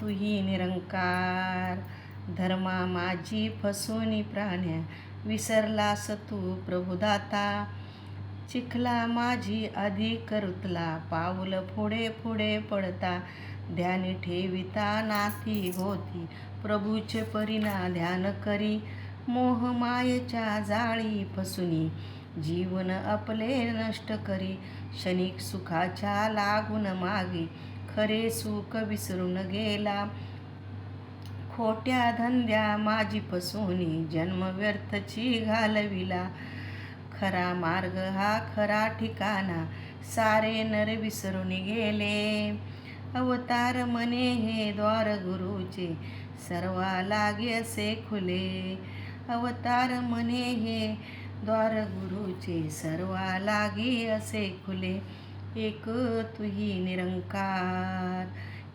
तुही निरंकार. धर्मा माझी फसवणी प्राण्या, विसरलास तू प्रभुदाता. चिखला माझी अधिक रुतला, पाऊल पुढे पुढे पडता. ध्यानी ठेविता नाती भोवती, प्रभूचे परिणा ध्यान करी. मोहमायेच्या जाळी फसुनी, जीवन आपले नष्ट करी. क्षणिक सुखाच्या लागून मागे, खरे सुख विसरून गेला. खोट्या धंद्या माझी फसवणी, जन्म व्यर्थची घालविला. खरा मार्ग हा खरा ठिकाणा, सारे नर विसरून गेले. अवतार म्हणे हे द्वार गुरुचे, सर्वा लागे असे खुले. अवतार म्हणे हे द्वार गुरुचे, सर्वा लागे असे खुले. एक तुही निरंकार.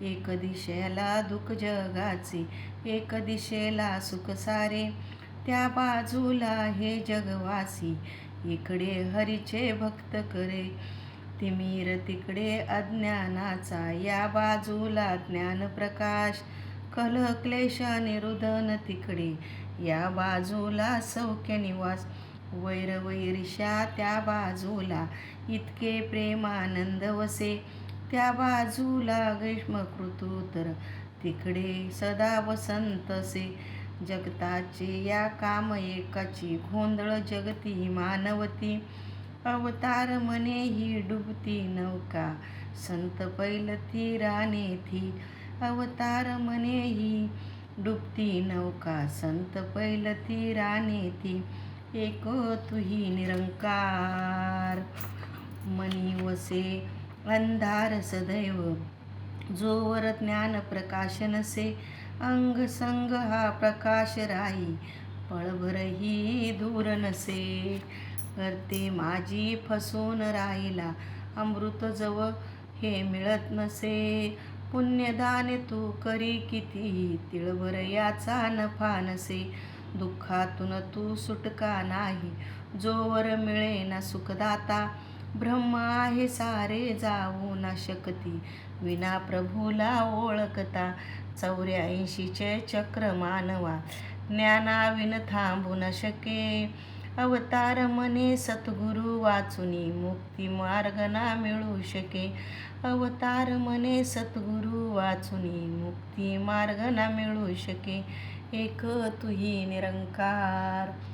एक दिशेला दुःख जगाचे, एक दिशेला सुख सारे. त्या बाजूला हे जगवासी, इकडे हरीचे भक्त करे. तिमिर तिकडे अज्ञानाचा, या बाजूला ज्ञान प्रकाश. कलह क्लेश निरुधन तिकडे, या बाजूला सौख्य निवास. वैर वैरिष्या त्या बाजूला, इतके प्रेमानंद वसे. त्या बाजूला ग्रीष्म ऋतू, तर तिकडे सदा वसंत से. जगताचे या काम एकाची, गोंधळ जगती मानवती. अवतार म्हणे ही डुबती नौका, संत पैलती राणे थी. अवतार म्हणे ही डुबती नौका, संत पैलती राणे थी. एक तुही निरंकार. मनी वसे अंधार सदैव, जोवर ज्ञान प्रकाश नसे. अंग संग हा प्रकाश राही, पळभरही दूर नसे. करते माझी फसून राहिला, अमृत जव हे मिळत नसे. पुण्यदान तू करी कितीही, तिळभर याचा नफा नसे. दुःखातून तू सुटका नाही, जोवर मिळेना सुखदाता. ब्रह्म आहे सारे जाऊ न शकती, विना प्रभूला ओळखता. 84 चक्र मानवा, ज्ञानाविन थांबू न शके. अवतार म्हणे सद्गुरु वाचुनी, मुक्ती मार्ग ना मिळू शके. अवतार म्हणे सद्गुरु वाचुनी, मुक्ती मार्ग ना मिळू शके. एक तुही निरंकार.